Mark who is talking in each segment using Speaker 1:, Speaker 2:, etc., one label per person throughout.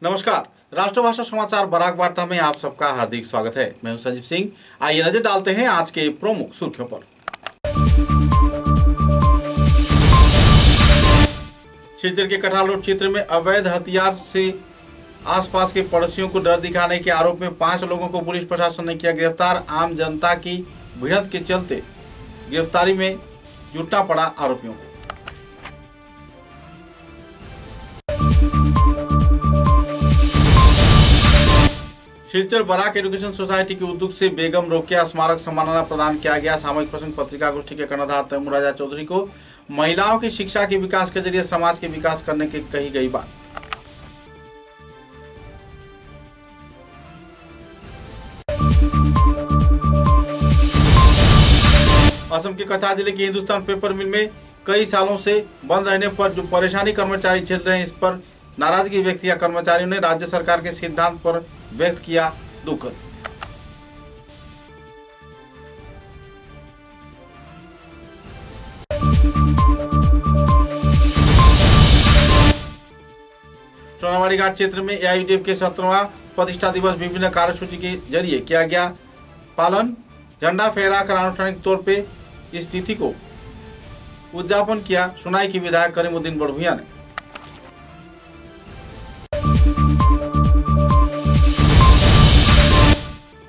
Speaker 1: नमस्कार, राष्ट्रभाषा समाचार बराक वार्ता में आप सबका हार्दिक स्वागत है। मैं हूं संजीव सिंह। आइए नजर डालते हैं आज के प्रमुख सुर्खियों पर। सिलचर के कठाल रोड क्षेत्र में अवैध हथियार से आसपास के पड़ोसियों को डर दिखाने के आरोप में 5 लोगों को पुलिस प्रशासन ने किया गिरफ्तार। आम जनता की भिड़ंत के चलते गिरफ्तारी में जुटना पड़ा आरोपियों को। सिलचर बराक एजुकेशन सोसाइटी के उद्योग से बेगम रोकेया स्मारक सम्मानना प्रदान किया गया। सामूहिक प्रसंग पत्रिका गोष्ठी के कर्णधार तैमूर राजा चौधरी को महिलाओं की शिक्षा के विकास के जरिए समाज के विकास करने की कही गई बात। असम के कछार जिले की हिंदुस्तान पेपर मिल में कई सालों से बंद रहने पर जो परेशानी कर्मचारी झेल रहे हैं, इस पर नाराजगी व्यक्त किया। कर्मचारियों ने राज्य सरकार के सिद्धांत पर व्यक्त किया दुख। सोनावाड़ी घाट क्षेत्र में एआईयूडीएफ के 17वां प्रतिष्ठा दिवस विभिन्न कार्यसूची के जरिए किया गया पालन। झंडा फहराकर आनुষ্ঠাनिक तौर पे इस तिथि को उद्यापन किया। सुनाई की विधायक करीमुद्दीन बड़भुइया ने।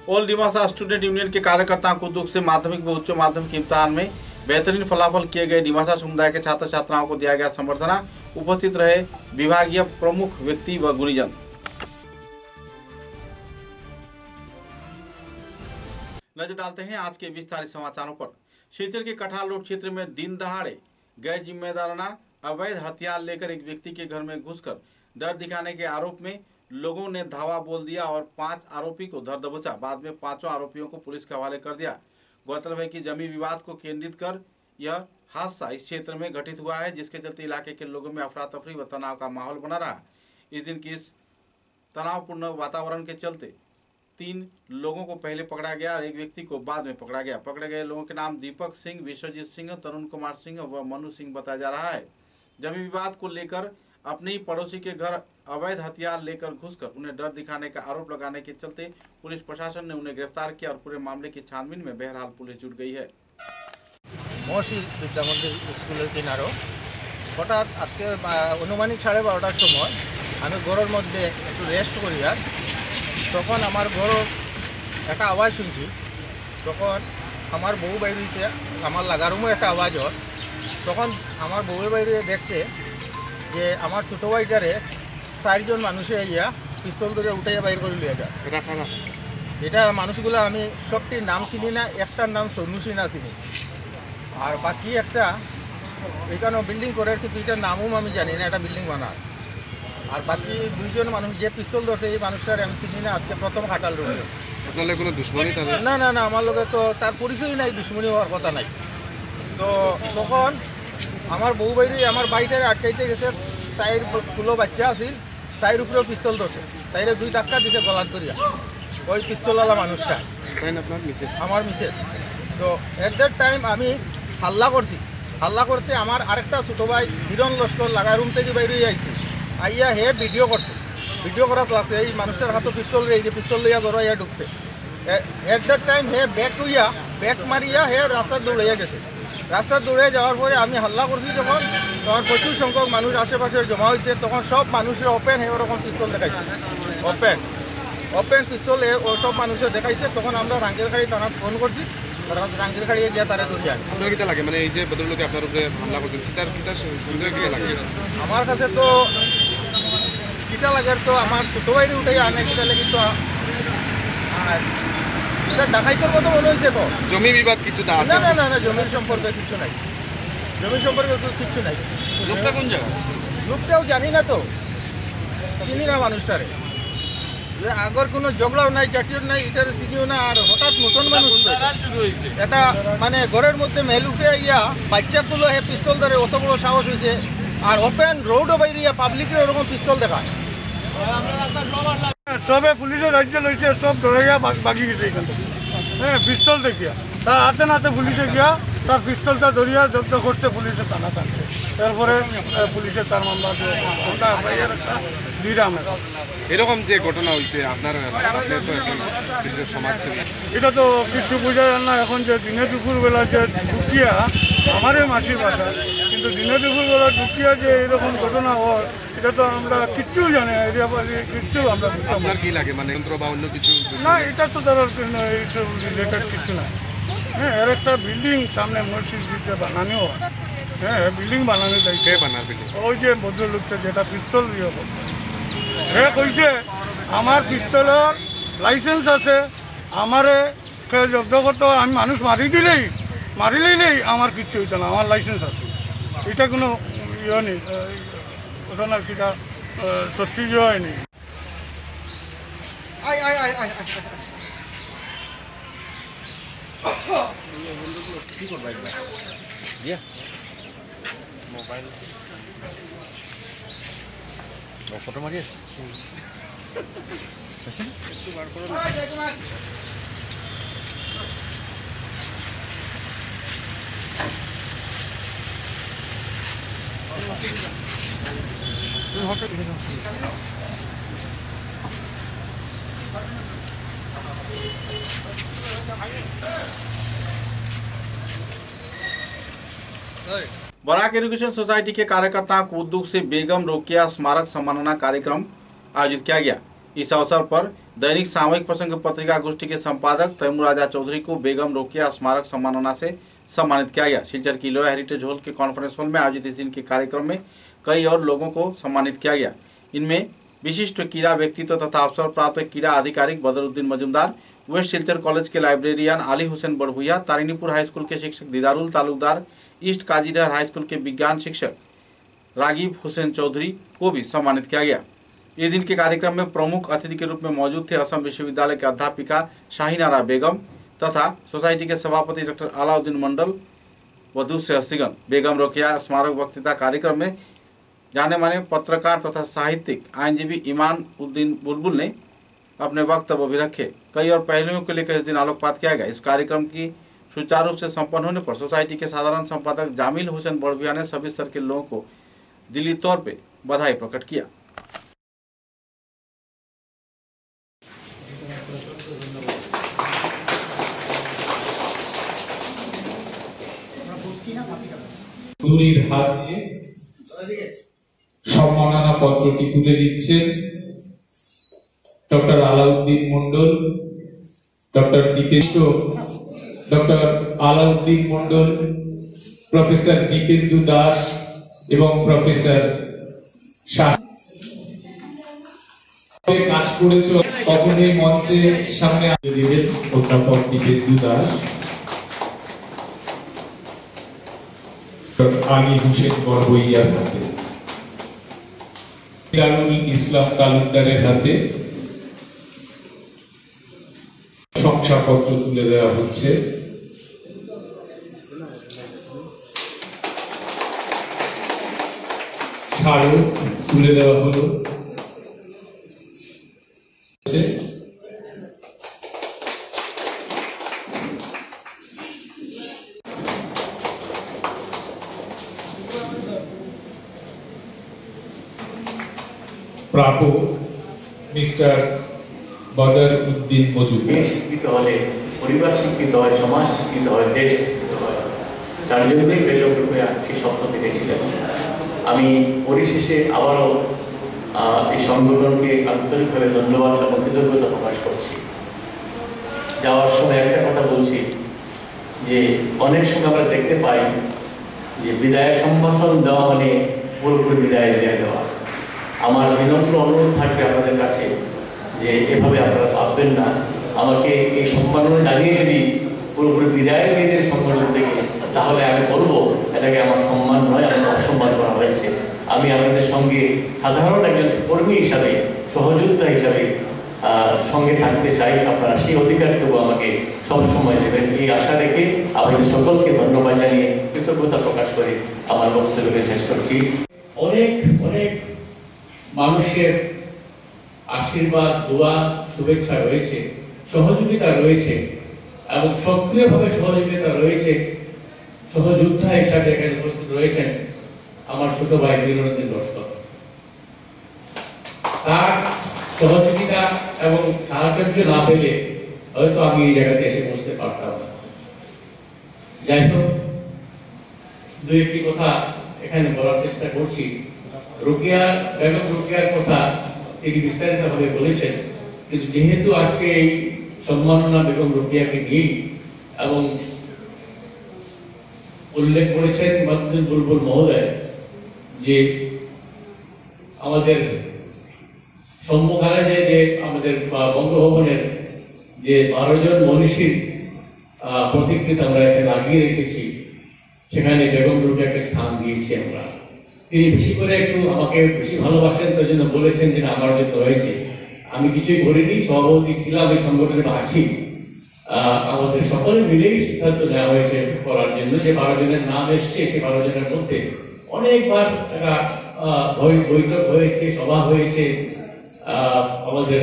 Speaker 1: ऑल डिमासा स्टूडेंट यूनियन के कार्यकर्ताओं को दुख से माध्यमिक व उच्च माध्यमिक इम्तिहान में बेहतरीन फलाफल किए गए। डिमासा समुदाय के छात्र छात्राओं को दिया गया संबर्धना। उपस्थित रहे विभागीय प्रमुख व्यक्ति व गुणीजन। नजर डालते हैं आज के विस्तारित समाचारों पर। सिलचर के कठाल रोड क्षेत्र में दिन दहाड़े गैर जिम्मेदाराना अवैध हथियार लेकर एक व्यक्ति के घर में घुसकर डर दिखाने के आरोप में लोगों ने धावा बोल दिया और 5 आरोपी को धर दबोचा। बाद में 5 आरोपियों को पुलिस के हवाले कर दिया। गौरतलब है कि जमीन विवाद को केंद्रित कर यह हादसा इस क्षेत्र में घटित हुआ है, जिसके चलते इलाके के लोगों में अफरा तफरी व तनाव का माहौल बना रहा। इस दिन की इस तनावपूर्ण वातावरण के चलते 3 लोगों को पहले पकड़ा गया और एक व्यक्ति को बाद में पकड़ा गया। पकड़े गए लोगों के नाम दीपक सिंह, विश्वजीत सिंह, तरुण कुमार सिंह व मनु सिंह बताया जा रहा है। जमीन विवाद को लेकर अपने ही पड़ोसी के घर अवैध हथियार लेकर घुसकर उन्हें डर दिखाने का आरोप लगाने के चलते पुलिस प्रशासन ने उन्हें गिरफ्तार किया और पूरे मामले की छानबीन में बहरहाल पुलिस जुट गई है।
Speaker 2: महर्षि विद्या मंदिर स्कूल किनारो हठाৎ आज के अनुमानिक 12:30 समय हमें घर मध्य एक रेस्ट करिया तक हमार घर एक आवाज़ सुनছি। तक हमार बউ বাইরে हमार लागारूमो एक आवाज़ और तक हमार बউয়ের বাইরে देखছে যে আমার ছোটো ভাইটারে 4 জন মানুষে ইয়া পিস্তল ধরে উঠাইয়া বাইর করে লিয়ে যায়। এটা মানুষগুলো আমি সবটির নাম চিনি না, একটার নাম সোনু সিনহা চিনি আর বাকি একটা এখানে বিল্ডিং করে, কিন্তু এটার নামও আমি জানি না, এটা বিল্ডিং বানার। আর বাকি 2 জন মানুষ যে পিস্তল ধরছে এই মানুষটার আমি চিনি না। আজকে প্রথম খাটাল রয়ে গেছে।
Speaker 3: আপনার কোনো দুশ্মনী?
Speaker 2: না না না, আমার লগে তো তার পরিচয় নাই, দুশ্মনী হওয়ার কথা নাই। তো তখন আমার বউ বাইরে আমার বাইটারে আটকাইতে গেছে, তাইর ফুলো বাচ্চা আছিল, তাইর উপরেও পিস্তল ধরছে, তাইরে 2 ধাক্কা দিছে গলাত করিয়া ওই পিস্তলওয়ালা মানুষটা। আমার মিসেস। তো এট দ্যাট টাইম আমি হাল্লা করছি। হাল্লা করতে আমার আরেকটা ছোটো ভাই হিরণ লস্কর লাগা রুম থেকে বাইরে আইছি, আইয়া হে ভিডিও করছে। ভিডিও করাত লাগছে এই মানুষটার হাতে পিস্তল রে, এই যে পিস্তল লইয়া গড়াইয়া ঢুকছে। এট দ্যাট টাইম হে ব্যাক মারিয়া হে রাস্তা দৌড়াইয়া গেছে। রাস্তা দৌড়ে যাওয়ার পরে আমি হাল্লা করছি যখন, তখন প্রচুর সংখ্যক মানুষ আশেপাশে জমা হয়েছে। তখন সব মানুষের ওপেন হে ওরকম পিস্তল দেখাইছে, ওপেন পিস্তল সব মানুষের দেখাইছে। তখন আমরা রাঙ্গিরখাড়ি থানা ফোন করছি, রাঙ্গিরখাড়ি গিয়ে তারা ধরে আনছে।
Speaker 3: আপনার কিটা লাগে মানে এই যে ভদ্রলোকে আপনার উপরে হামলা করছেন, কিটার সন্দেহ কি লাগে?
Speaker 2: আমার কাছে তো কিটা লাগে, তো আমার ছোটো ভাইরে উঠে আনে কিটা লাগে, তো আর ডাকাইতের মতো মনে হয়েছে। তো
Speaker 3: জমি বিবাদ কিছু?
Speaker 2: না না না না, জমির সম্পর্কে কিছু নাই, জমির সম্পর্কে কিছু নাই।
Speaker 3: লোকটা কোন জায়গা?
Speaker 2: লোকটাও জানি না, তো চিনি না মানুষটারে। আগর কোনো ঝগড়াও নাই, জাতীয় নাই, এটার চিনিও না। আর হঠাৎ নতুন মানুষ এটা মানে ঘরের মধ্যে মেল উঠে ইয়া বাচ্চাগুলো হে পিস্তল ধরে, অত বড় সাহস হয়েছে। আর ওপেন রোডও বাইরে পাবলিকের ওরকম পিস্তল দেখায়।
Speaker 4: সবে পুলিশের রাজ্য লইছে, সব ধরে গিয়া বাকি গেছে এখান থেকে। হ্যাঁ, পিস্তল দেখিয়া তার হাতে নাতে পুলিশে গিয়া তার পিস্তলটা ধরিয়া জব্দ করছে, পুলিশের থানা থাকছে। এরপরে পুলিশের তার মামলা আছে, আমরা এফআইআর একটা দিলাম।
Speaker 3: এরকম যে ঘটনা হয়েছে আপনার বিশেষ সমাজ
Speaker 4: এটা তো কিছু বোঝা যায় না এখন, যে দিনে দুপুরবেলা যে ঢুকিয়া আমারই মাসির বাসা, কিন্তু দিনে দুপুরবেলা ঢুকিয়া যে এরকম ঘটনা হয় এটা তো আমরা কিচ্ছু জানি না, এরিয়াবাসী কিচ্ছু আমরা বুঝতাম না।
Speaker 3: আপনার কি লাগে মানে যন্ত্র বা অন্য কিছু?
Speaker 4: না, এটা তো তার এইসব রিলেটেড কিছু না। হ্যাঁ, এর একটা বিল্ডিং সামনে মসজিদ দিচ্ছে বানানো হয়। হ্যাঁ, বিল্ডিং বানানো যাইছে।
Speaker 3: কে বানার বিল্ডিং?
Speaker 4: ওই যে ভদ্রলোকটা যেটা পিস্তল দিয়ে করছে, সে কইছে আমার পিস্তলের লাইসেন্স আছে, আমারে জব্দ করতে হয়, আমি মানুষ মারিলেই আমার কিচ্ছু হইতো না, আমার লাইসেন্স আছে। এটা কোনো ইয়ে নেই, ঘটনার কিটা সত্যি যে হয়নি।
Speaker 2: ফটো মারি আছে
Speaker 1: बराक एजुकेशन सोसाइटी के कार्यकर्ताओं के उद्योग से बेगम रोकेया स्मारक सम्मानना कार्यक्रम आयोजित किया गया। इस अवसर पर दैनिक सामयिक प्रसंग पत्रिका गोष्ठी के संपादक तैमूर राजा चौधरी को बेगम रोकेया स्मारक सम्मानना से सम्मानित किया गया। सिलचर की लोया हेरिटेज हॉल के कॉन्फ्रेंस हॉल में आयोजित इस दिन के कार्यक्रम में कई और लोगों को सम्मानित किया गया। इनमें विशिष्ट कीड़ा व्यक्तित्व तथा अवसर प्राप्त कीड़ा आधिकारिक बदरुद्दीन मजूमदार, वेस्ट सिलचर कॉलेज के लाइब्रेरियन आली हुसैन बड़भुइया, तारिनीपुर हाई स्कूल के शिक्षक दीदारुल तालुकदार, ईस्ट काजीडहर हाई स्कूल के विज्ञान शिक्षक रागिब हुसैन चौधरी को भी सम्मानित किया गया। इस दिन के कार्यक्रम में प्रमुख अतिथि के रूप में मौजूद थे असम विश्वविद्यालय के अध्यापिका शाहीनारा बेगम तथा सोसाइटी के सभापति डॉक्टर अलाउद्दीन मंडल व दूसरे हस्तीगण। बेगम रोकेया स्मारक वक्तृता कार्यक्रम में जाने माने पत्रकार तथा साहित्यिक आईनजीवी ईमान उद्दीन बुलबुल ने अपने वक्तव्य भी रखे। कई और पहलुओं को लेकर इस दिन आलोकपात किया गया। इस कार्यक्रम की सुचारू रूप से संपन्न होने पर सोसाइटी के साधारण संपादक जामिल हुसैन बड़भुइया ने सभी स्तर के लोगों को दिली तौर पे बधाई प्रकट किया।
Speaker 5: চৌধুরীর হাত দিয়ে সম্মাননা পত্রটি তুলে দিচ্ছেন doctor Alauddin Mondal, doctor Alauddin Mondal, professor Dipendu Das এবং প্রফেসর শাহ কাজ করেছ। তখন এই মঞ্চের সামনে দিলেন অধ্যাপক দীপেন্দু দাস, আলী হুসেন বড়ভুইয়ার হাতে, দারুল ইসলাম তালুকদারের হাতে শংসাপত্র তুলে দেওয়া হচ্ছে। স্মারক তুলে দেওয়া হলো। প্রাপক মিস্টার বদরউদ্দিন মজুমদার।
Speaker 6: শিক্ষিত হলে পরিবার শিক্ষিত হয়, সমাজ শিক্ষিত হয়, দেশ শিক্ষিত হয়। তার জন্যই বেগম রোকেয়া সেই স্বপ্ন দেখেছিলেন। আমি পরিশেষে আবারও এই সংগঠনকে আন্তরিকভাবে ধন্যবাদ এবং কৃতজ্ঞতা প্রকাশ করছি। যাওয়ার সময় একটা কথা বলছি যে অনেক সময় আমরা দেখতে পাই যে বিদায় সম্ভাষণ দেওয়া মানে পুরোপুরি বিদায় দিয়ে দেওয়া। আমার বিনম্র অনুরোধ থাকবে আপনাদের কাছে যে এভাবে আপনারা ভাববেন না। আমাকে এই সম্মাননা জানিয়ে যদি পুরোপুরি বিদায় দিয়ে দেন সংগঠন থেকে, তাহলে আমি বলবো এটাকে আমার সম্মান নয়, আমাকে অসম্মান করা হয়েছে। আমি আপনাদের সঙ্গে সাধারণ একজন কর্মী হিসাবে, সহযোগিতা হিসাবে সঙ্গে থাকতে চাই। আপনারা সেই অধিকারটুকু আমাকে সবসময় দেবেন, এই আশা রেখে আপনাদের সকলকে ধন্যবাদ জানিয়ে কৃতজ্ঞতা প্রকাশ করে আমার বক্তব্যকে শেষ করছি। অনেক অনেক মানুষের আশীর্বাদ, দোয়া, শুভেচ্ছা রয়েছে, সহযোগিতা রয়েছে এবং সক্রিয়ভাবে সহযোগিতা রয়েছে। সহযোদ্ধা হিসাবে এখানে উপস্থিত রয়েছেন আমার ছোট ভাই নীলরঞ্জন লস্কর। তার সহযোগিতা এবং সাহায্য না পেলে হয়তো আমি এই জায়গাতে এসে বসতে পারতাম না। যাই হোক, দু একটি কথা এখানে বলার চেষ্টা করছি। বেগম রোকেয়ার কথা তিনি বিস্তারিতভাবে বলেছেন, কিন্তু যেহেতু আজকে এই সম্মাননা বেগম রোকেয়াকে নিয়ে এবং উল্লেখ করেছেন মাহমুদুল বুলবুল মহোদয় যে আমাদের সম্মুখানে যে আমাদের বঙ্গভবনের যে 12 জন মনীষীর প্রতিকৃতি আমরা এখানে লাগিয়ে রেখেছি, সেখানে বেগম রোকেয়াকে স্থান দিয়েছি আমরা। তিনি বেশি করে একটু আমাকে বেশি ভালোবাসেন, তার জন্য বলেছেন যে আমার জন্য রয়েছে। আমি কিছুই করিনি, সভাপতি ছিলাম, এই সংগঠনে আছি। আমাদের সকলে মিলেই সিদ্ধান্ত নেওয়া হয়েছে করার জন্য যে 12 জনের নাম এসছে, সেই 12 জনের মধ্যে অনেকবার একটা বৈঠক হয়েছে, সভা হয়েছে। আমাদের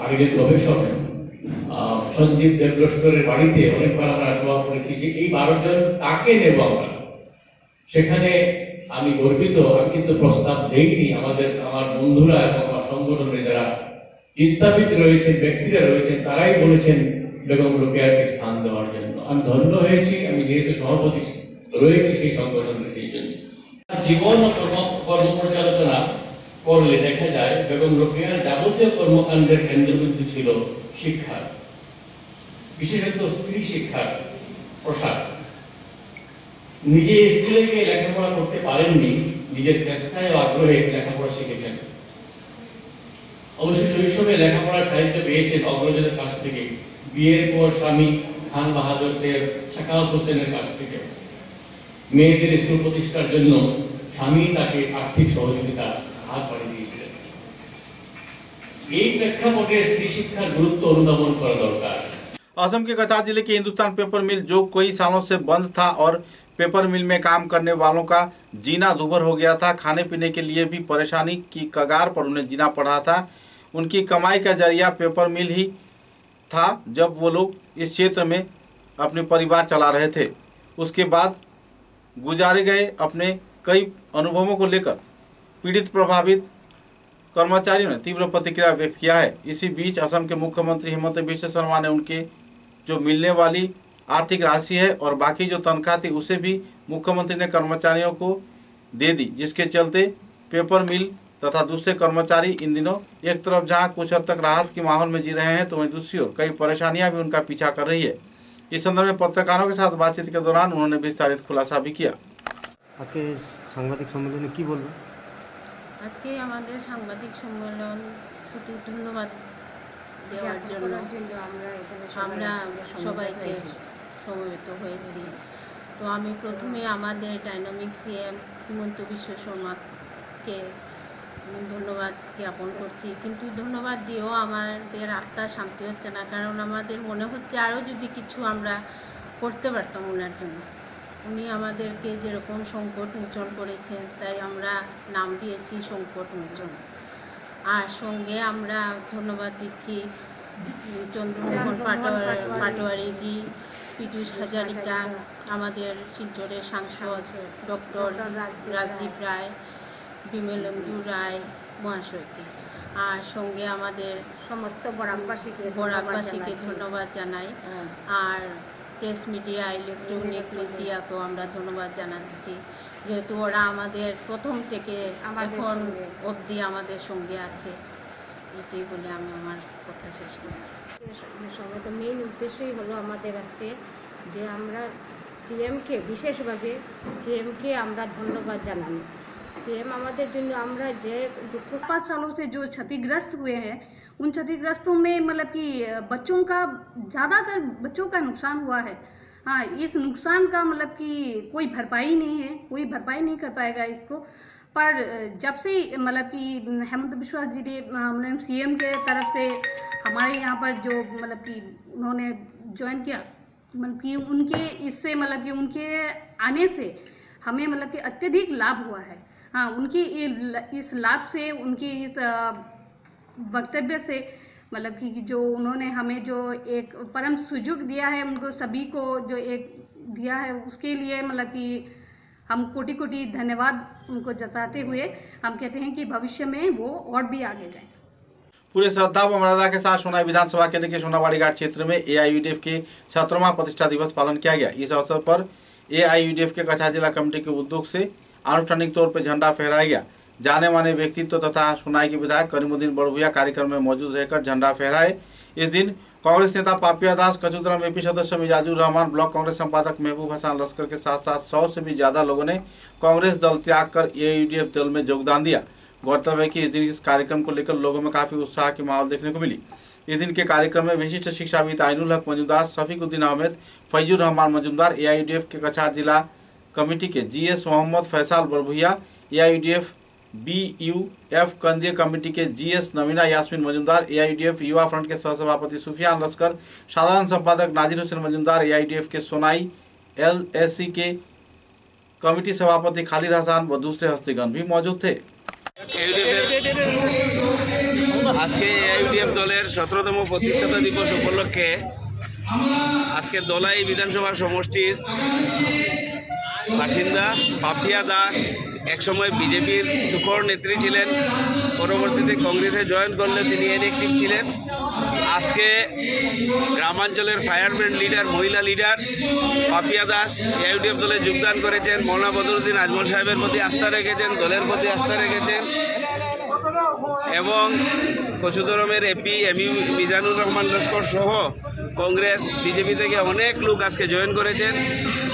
Speaker 6: আগের গবেষক সঞ্জীব দেবলস্করের বাড়িতে অনেকবার আমরা সভা করেছি যে এই 12 জন কাকে নেব আমরা। সেখানে আমি গর্বিত, আমি কিন্তু প্রস্তাব দেইনি। আমার বন্ধুরা এবং আমার সংগঠনের যারা চিন্তাবিদ রয়েছেন, ব্যক্তিরা রয়েছেন, তারাই বলেছেন বেগম রোকেয়াকে স্থান দেওয়ার জন্য। আমি ধন্য হয়েছি, আমি যেহেতু সভাপতি রয়েছি সেই সংগঠনের এই জন্য। জীবন ও কর্ম পর্যালোচনা করলে দেখা যায় বেগম রোকেয়ার যাবতীয় কর্মকাণ্ডের কেন্দ্রবিন্দু ছিল শিক্ষা, বিশেষত স্ত্রী শিক্ষার প্রসার। নিজে স্কুলে গিয়ে লেখাপড়া করতে পারেননি, নিজের চেষ্টায় ও আগ্রহে লেখাপড়া শিখেছেন। অবশ্য শৈশবে লেখাপড়ার সাহিত্য পেয়েছেন অগ্রজদের কাছ থেকে, বিয়ের পর স্বামী খান বাহাদুর শাকাওয়াত হোসেনের কাছ থেকে। মেয়েদের স্কুল প্রতিষ্ঠার জন্য স্বামী তাকে আর্থিক সহযোগিতা হাত বাড়িয়ে দিয়েছিলেন। এই প্রেক্ষাপটে স্ত্রী শিক্ষার গুরুত্ব অনুধাবন করা দরকার।
Speaker 1: असम के कछार जिले के हिंदुस्तान पेपर मिल जो कई सालों से बंद था और पेपर मिल में काम करने वालों का जीना दूभर हो गया था, खाने पीने के लिए भी परेशानी की कगार पर उन्हें जीना पड़ा था। उनकी कमाई का जरिया पेपर मिल ही था जब वो लोग इस क्षेत्र में अपने परिवार चला रहे थे। उसके बाद गुजारे गए अपने कई अनुभवों को लेकर पीड़ित प्रभावित कर्मचारियों ने तीव्र प्रतिक्रिया व्यक्त किया है। इसी बीच असम के मुख्यमंत्री हेमंत बिश्व शर्मा ने उनके जो मिलने वाली आर्थिक राशि है और बाकी जो तनख्वाह थी उसे भी मुख्यमंत्री ने कर्मचारियों को दे दी, जिसके चलते पेपर मिल तथा दूसरे कर्मचारी इन दिनों एक तरफ जहां कुछ हद तक राहत के माहौल में जी रहे हैं, तो वहीं दूसरी ओर कई परेशानियां भी उनका पीछा कर रही है। इस संदर्भ में पत्रकारों के साथ बातचीत के दौरान उन्होंने विस्तारित खुलासा भी किया।
Speaker 7: আজকে সাংবাদিক সম্মেলনে কি বলবেন?
Speaker 8: আজকে আমাদের সাংবাদিক সম্মেলন শুধু ধন্যবাদ দেওয়ার জন্য আমরা সবাইকে সমবেত হয়েছি। তো আমি প্রথমে আমাদের ডাইনামিক সিএম হিমন্ত বিশ্ব শর্মাকে ধন্যবাদ জ্ঞাপন করছি, কিন্তু ধন্যবাদ দিয়েও আমাদের আত্মার শান্তি হচ্ছে না, কারণ আমাদের মনে হচ্ছে আরও যদি কিছু আমরা করতে পারতাম ওনার জন্য। উনি আমাদেরকে যেরকম সংকট মোচন করেছেন, তাই আমরা নাম দিয়েছি সংকট মোচন। আর সঙ্গে আমরা ধন্যবাদ দিচ্ছি চন্দ্রমোহন পাটোয়ারিজি, পীযূষ হাজারিকা, আমাদের শিলচরের সাংসদ ডক্টর রাজদীপ রায়, বিমলেন্দু রায় মহাশয়কে। আর সঙ্গে আমাদের সমস্ত বরাকবাসীকে ধন্যবাদ জানাই। আর প্রেস মিডিয়া, ইলেকট্রনিক মিডিয়াকেও আমরা ধন্যবাদ জানাচ্ছি, যেহেতু ওরা আমাদের প্রথম থেকে এখন অবধি আমাদের সঙ্গে আছে। এটাই বলে আমি আমার কথা শেষ করছি।
Speaker 9: সর্বত মেইন উদ্দেশ্যই হলো আমাদের আজকে যে আমরা সিএমকে, বিশেষভাবে সিএমকে আমরা ধন্যবাদ জানাই। सीएम हमारे जो আমরা যে দুঃখ
Speaker 10: 5 सालों से जो क्षतिग्रस्त हुए हैं, उन क्षतिग्रस्तों में मतलब कि बच्चों का ज़्यादातर बच्चों का नुकसान हुआ है। हाँ, इस नुकसान का मतलब कि कोई भरपाई नहीं है, कोई भरपाई नहीं कर पाएगा इसको। पर जब से मतलब कि हेमंत बिश्वा जी ने मतलब सीएम के तरफ से हमारे यहाँ पर जो मतलब कि उन्होंने ज्वाइन किया, मतलब कि उनके इससे मतलब कि उनके आने से हमें मतलब कि अत्यधिक लाभ हुआ है। हाँ, उनकी इस लाभ से, उनकी इस वक्तव्य से मतलब कि जो उन्होंने हमें जो एक परम सुयोग दिया है, उनको सभी को जो एक दिया है, उसके लिए मतलब कि हम कोटि कोटि धन्यवाद उनको जताते हुए हम कहते हैं कि भविष्य में वो और भी आगे जाएं।
Speaker 1: पूरे श्रद्धा व मर्यादा के साथ सोनाई विधानसभा केंद्र के सोनाबाड़ी घाट क्षेत्र में AIUDF के 17वां प्रतिष्ठा दिवस पालन किया गया। इस अवसर पर AIUDF के कछार जिला कमेटी के उद्योग से आनुष्ठानिक तौर पर झंडा फहराया गया। जाने माने व्यक्तित्व तथा सोनाई के विधायक करीमुद्दीन बड़भुइया कार्यक्रम में मौजूद रहकर झंडा फहराए। इस दिन कांग्रेस नेता पापिया दास, कचुदरम AP सदस्य मिजाजुर रहमान, ब्लॉक कांग्रेस संपादक महबूब हसन लश्कर के साथ साथ 100 से भी ज्यादा लोगों ने कांग्रेस दल त्याग कर AIUDF दल में योगदान दिया। गौरतलब है कि इस दिन इस कार्यक्रम को लेकर लोगों में काफी उत्साह की माहौल देखने को मिली। इस दिन के कार्यक्रम में विशिष्ट शिक्षाविद आइनुल हक मजूमदार, शफीकुद्दीन अहमद, फैजुर रहमान मजूमदार, AIUDF के कछार जिला कमेटी के GS Mohammad Faisal Barbhuiya, AIUDF BUF कंदीय कमेटी के GS नवीना यास्मीन मजूमदार, AIUDF युवा फ्रंट के सहसभापति सुफियान लश्कर, साधारण संपादक नाजिर हुसैन मजूमदार, AIUDF के सोनाई LSC के कमेटी सभापति खालिद हसन व दूसरे हस्तीगण भी मौजूद थे।
Speaker 11: आज के AIUDF दलेर 17तम प्रतिष्ठा दिवस उपलक्षे आज के दलाई विधानसभा समष्टिर बासिंदा पापिया दास एक समय बीजेपीर तुखर नेत्री छिलेन, परवर्तीते कांग्रेसे जয়েন करले तिनि इनएक्टिव छिलेन। आज के ग्रामांचलेर फायारब्रिगेड लिडार, महिला लिडार पापिया दास AIUDF दले योगदान करेছেন। मौलाना बदरुद्दीन आजमल साहेबेर प्रति आस्था रेखेছেন, दलेर प्रति आस्था रेखेছেন এবং কচুদরমের AP মিজানুর রহমান লস্কর সহ कांग्रेस बीजेपी থেকে অনেক লোক আজকে জয়েন করেছেন।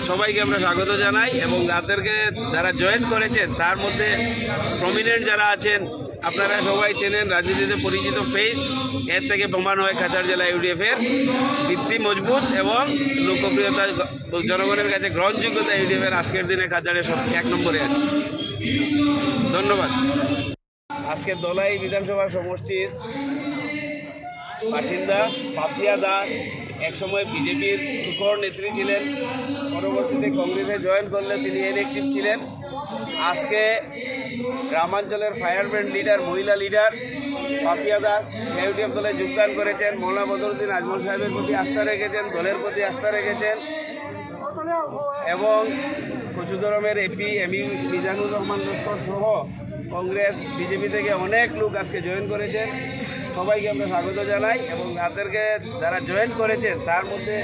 Speaker 11: সবাইকে আমরা স্বাগত জানাই এবং যাদেরকে যারা জয়েন করেছেন তার মধ্যে প্রমিনেন্ট যারা আছেন আপনারা সবাই চেনেন, রাজনীতিতে পরিচিত ফেস। এর থেকে প্রমাণ হয় কাছাড় জেলা AIUDF এর ভিত্তি মজবুত এবং লোকপ্রিয়তা, জনগণের কাছে গ্রহণযোগ্যতা AIUDF এর আজকের দিনে কাছাড়ে সব এক নম্বরে আছে। ধন্যবাদ। আজকে দলাই বিধানসভা সমষ্টির বাসিন্দা পাপিয়া দাস এক সময় বিজেপির তুখর নেত্রী ছিলেন, পরবর্তীতে কংগ্রেসে জয়েন করলে তিনি ইনএক্টিভ ছিলেন। আজকে গ্রামাঞ্চলের ফায়ারব্রিগেড লিডার, মহিলা লিডার পাপিয়া দাস AIUDF দলে যোগদান করেছেন। মৌলানা বদরুদ্দীন আজমল সাহেবের প্রতি আস্থা রেখেছেন, দলের প্রতি আস্থা রেখেছেন এবং কচুদরমের AP মিজানুর রহমান লস্কর সহ कांग्रेस बीजेपी থেকে অনেক লোক আজকে জয়েন করেছেন। সবাইকে আমরা স্বাগত জানাই এবং যাদেরকে যারা জয়েন করেছেন তার মধ্যে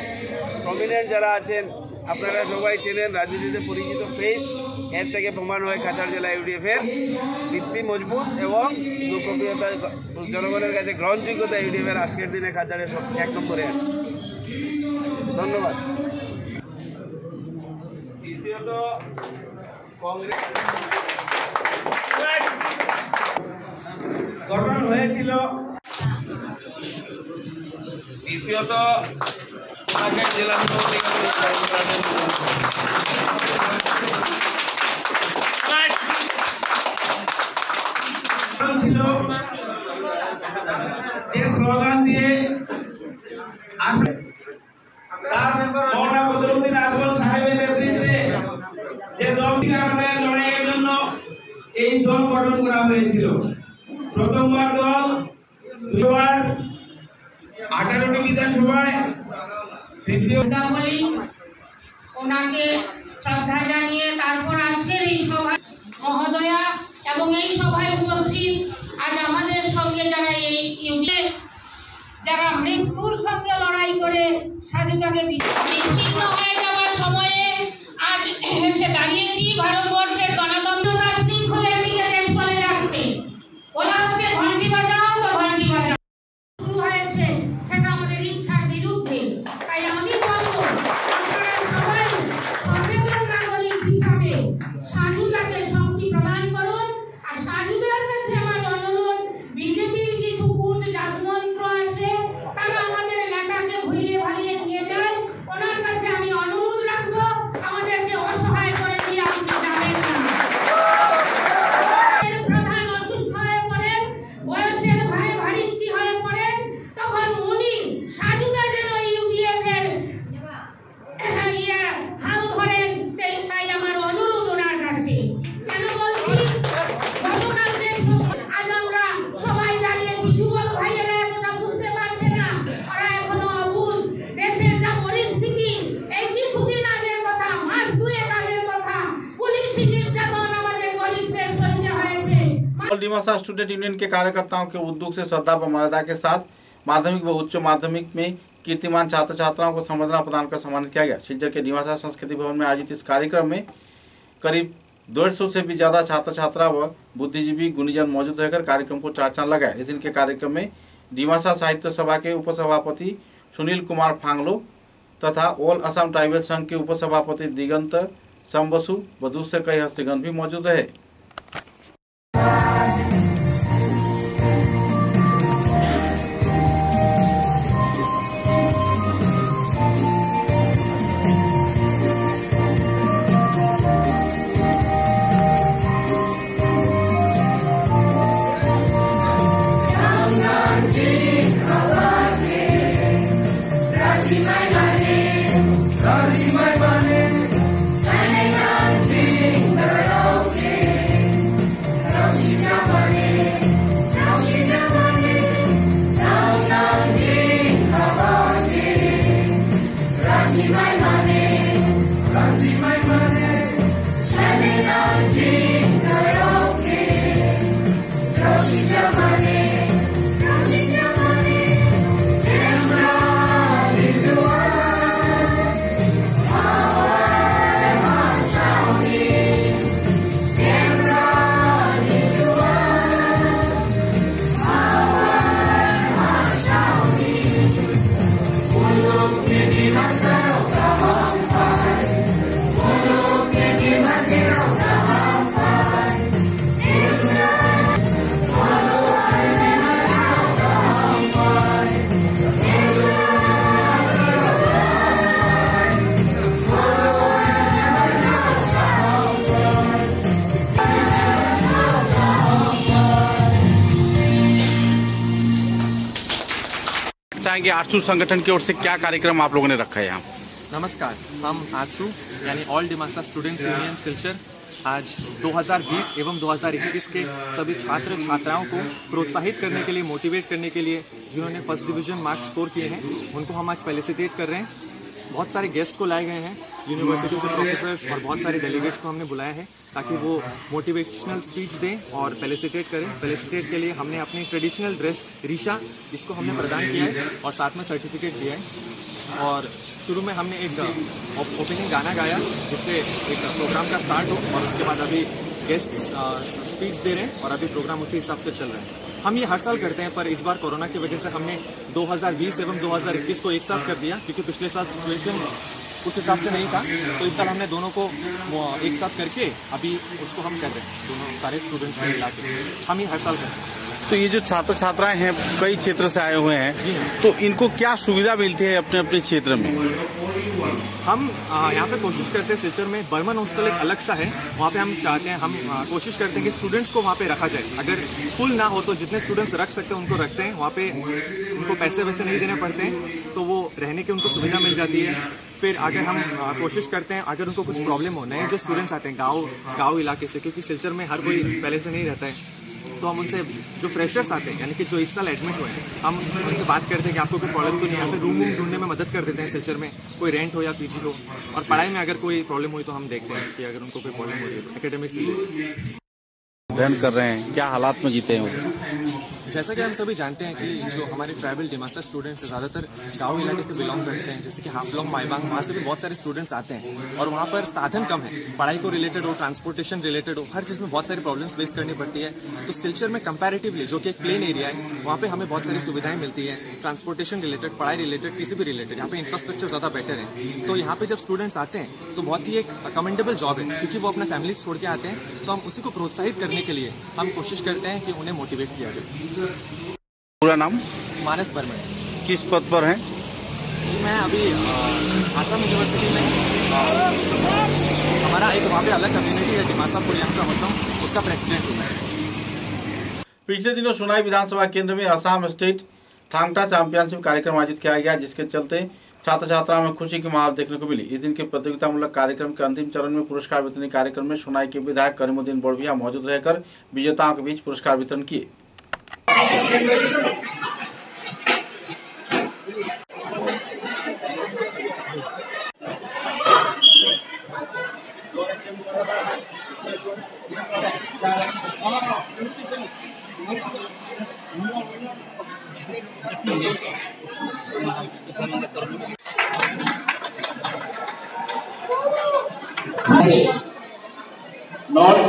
Speaker 11: প্রমিনেন্ট যারা আছেন আপনারা সবাই চেনেন, রাজনীতিতে পরিচিত ফেস। এর থেকে প্রমাণ হয় কাছাড় জেলা AIUDF এর ভিত্তি মজবুত এবং লোকপ্রিয়তা, জনগণের কাছে গ্রহণযোগ্যতা AIUDF এর আজকের দিনে কাছাড়ে সব এক নম্বরে আছে। ধন্যবাদ। দ্বিতীয়ত কংগ্রেস গঠন হয়েছিল। দ্বিতীয়ত জেলা ছিল যে স্লোগান দিয়ে মৌলানা বদরুদ্দীন আজমল সাহেবের নেতৃত্বে যে দলটির লড়াইয়ের জন্য এই দল গঠন করা হয়েছিল। প্রথমবার দল, দুইবার 18টি বিধানসভায়, তৃতীয়
Speaker 12: ওনাকে শ্রদ্ধা জানিয়ে তারপর আজকের এই সভা মহোদয়া এবং এই সভায় উপস্থিত আজ আমাদের সঙ্গে যারা এই যারা মৃত্যুর সঙ্গে লড়াই করে স্বাধীনতাকে নিশ্চিহ্ন হয়ে যাওয়ার সময়ে আজ এসে দাঁড়িয়েছি। ভারতবর্ষের গণতন্ত্র শৃঙ্খলের দিকে দেশ চলে যাচ্ছে, বলা হচ্ছে ঘন্টি বাজাও তো ঘন্টি বাজাও শুরু হয়েছে, সেটা আমাদের ইচ্ছার বিরুদ্ধে। তাই আমি বলবো আপনারা সবাই সচেতন নাগরিক হিসাবে স্বাধীনতাকে শক্তি প্রদান করুন। আর সাধুদের কাছে আমার অনুরোধ, বিজেপির কিছু কূট জাদুমন্ত্র আছে, তারা আমাদের নেতাকে ভুলিয়ে ভালিয়ে নিয়ে যায়। ওনার কাছে আমি অনুরোধ রাখবো, আমাদেরকে অসহায় করে দিয়ে আপনি যাবেন না।
Speaker 1: डीमासा स्टूडेंट यूनियन के कार्यकर्ताओं के उद्योग से श्रद्धा व मर्यादा के साथ माध्यमिक व उच्च माध्यमिक में कीर्तिमान छात्र छात्राओं को संबर्धना प्रदान कर सम्मानित किया गया। शिलचर के डीमासा संस्कृति भवन में आयोजित इस कार्यक्रम में करीब 150 से भी ज्यादा छात्र छात्रा व बुद्धिजीवी गुणीजन मौजूद रहकर कार्यक्रम को चार चांद लगाया। इस दिन के कार्यक्रम में डीमासा साहित्य सभा के उपसभापति सुनील कुमार फांगलो तथा ऑल असम ट्राइबल संघ के उपसभापति दिगंत संबसु व दूसरे कई हस्तीगण भी मौजूद रहे। चाहेंगे आरसू संगठन की ओर से क्या कार्यक्रम आप लोगों ने रखा है यहाँ?
Speaker 13: नमस्कार, हम आरसू यानी ऑल डीमासा स्टूडेंट्स यूनियन सिलचर आज 2020 एवं 2021 के सभी छात्र छात्राओं को प्रोत्साहित करने के लिए, मोटिवेट करने के लिए जिन्होंने फर्स्ट डिवीजन मार्क्स स्कोर किए हैं उनको हम आज फेलिसिटेट कर रहे हैं। बहुत सारे गेस्ट को लाए गए हैं, यूनिवर्सिटी से प्रोफेसर्स और बहुत सारे डेलीगेट्स को हमने बुलाया है ताकि वो मोटिवेशनल स्पीच दें और फेलिसिटेट करें। फेलिसिटेट के लिए हमने अपनी ट्रेडिशनल ड्रेस रीशा इसको हमने प्रदान किया है और साथ में सर्टिफिकेट दिया है। और शुरू में हमने एक ओपनिंग गाना गाया जिससे एक प्रोग्राम का स्टार्ट हो और उसके बाद अभी गेस्ट स्पीच दे रहे हैं और अभी प्रोग्राम उसी हिसाब से चल रहा है। हम ये हर साल करते हैं पर इस बार कोरोना की वजह से हमने 2020 एवं 2021 को एक साथ कर दिया क्योंकि पिछले साल सिचुएशन उस हिसाब से नहीं था, तो इस साल हमने दोनों को एक साथ करके अभी उसको हम कर रहे हैं, दोनों सारे स्टूडेंट्स को मिला के हम ये हर साल करते हैं।
Speaker 1: तो ये जो छात्र छात्राएं हैं कई क्षेत्र से आए हुए हैं, तो इनको क्या सुविधा मिलती है अपने अपने क्षेत्र में?
Speaker 13: हम यहाँ पे कोशिश करते हैं, सिलचर में बर्मन हॉस्टल एक अलग सा है, वहाँ पे हम चाहते हैं, हम कोशिश करते हैं कि स्टूडेंट्स को वहाँ पे रखा जाए। अगर फुल ना हो तो जितने स्टूडेंट्स रख सकते हैं उनको रखते हैं, वहाँ पे उनको पैसे वैसे नहीं देने पड़ते हैं, तो वो रहने की उनको सुविधा मिल जाती है। फिर अगर हम कोशिश करते हैं, अगर उनको कुछ प्रॉब्लम हो, नए जो स्टूडेंट्स आते हैं गाँव इलाके से, क्योंकि सिलचर में हर कोई पहले से नहीं रहता है, तो हम उनसे जो फ्रेशर्स आते हैं यानी कि जो इस साल एडमिट हुए हैं, हम उनसे बात करते हैं कि आपको कोई प्रॉब्लम तो नहीं है, फिर रूम ढूंढने में मदद कर देते हैं सिलचर में, कोई रेंट हो या पीजी हो। और पढ़ाई में अगर कोई प्रॉब्लम हुई तो हम देखते हैं कि अगर उनको कोई प्रॉब्लम हो रही है तो एकेडमिक्स
Speaker 1: अध्ययन कर रहे हैं, क्या हालात में जीते हैं वो?
Speaker 13: जैसा कि हम सभी जानते हैं कि जो हमारे ट्राइबल डीमासा स्टूडेंट्स ज़्यादातर गांव इलाके से बिलोंग करते हैं, जैसे कि हाफलोंग, माईबांग, वहाँ से भी बहुत सारे स्टूडेंट्स आते हैं और वहाँ पर साधन कम है, पढ़ाई को रिलेटेड हो, ट्रांसपोर्टेशन रिलेटेड हो, हर चीज़ में बहुत सारी प्रॉब्लम्स फेस करनी पड़ती है। तो सिलचर में कंपैरेटिवली जो कि एक प्लेन एरिया है, वहाँ पर हमें बहुत सारी सुविधाएं मिलती है, ट्रांसपोर्टेशन रिलेटेड, पढ़ाई रिलेटेड, किसी भी रिलेटेड। यहाँ पे इंफ्रास्ट्रक्चर ज़्यादा बेटर है, तो यहाँ पे जब स्टूडेंट्स आते हैं तो बहुत ही एक कमेंडेबल जॉब है, क्योंकि वो अपना फैमिली छोड़ के आते हैं, तो हम उसी को प्रोत्साहित करने के लिए हम कोशिश करते हैं कि उन्हें मोटिवेट किया जाए।
Speaker 1: पूरा नाम?
Speaker 13: मानस बर्मन।
Speaker 1: किस पद पर हैं?
Speaker 13: मैं अभी आसाम यूनिवर्सिटी में हमारा एक वहाँ पे अलग कम्युनिटी है डीमासा पुरियांका होता हूँ, उसका प्रेसिडेंट हूँ मैं।
Speaker 1: पिछले दिनों सोनाई विधानसभा केंद्र में असम स्टेट थांगटा चैंपियनशिप कार्यक्रम आयोजित किया गया, जिसके चलते छात्र छात्राओं में खुशी की माहौल देखने को मिली। इस दिन के प्रतियोगितामूलक कार्यक्रम के अंतिम चरण में पुरस्कार वितरण कार्यक्रम में सोनाई के विधायक करीमुद्दीन बोड़विया मौजूद रहकर विजेताओं के बीच पुरस्कार वितरण किए।
Speaker 14: নর্থ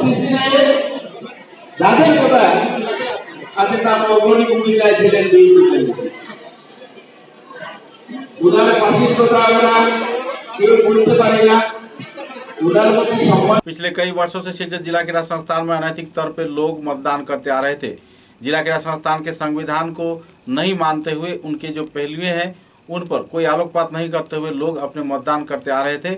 Speaker 14: ইস্টে যাদের কথা আছে তার অগ্রণী ভূমিকায় ছিলেন উদাহরণ পাশের কথা আমরা কেউ বলতে পারি না।
Speaker 1: पिछले कई वर्षों से शिलचर जिला क्रीड़ा संस्थान में अनैतिक तौर पर लोग मतदान करते आ रहे थे। जिला क्रीड़ा संस्थान के संविधान को नहीं मानते हुए उनके जो पहलुएं हैं उन पर कोई आलोकपात नहीं करते हुए लोग अपने मतदान करते आ रहे थे।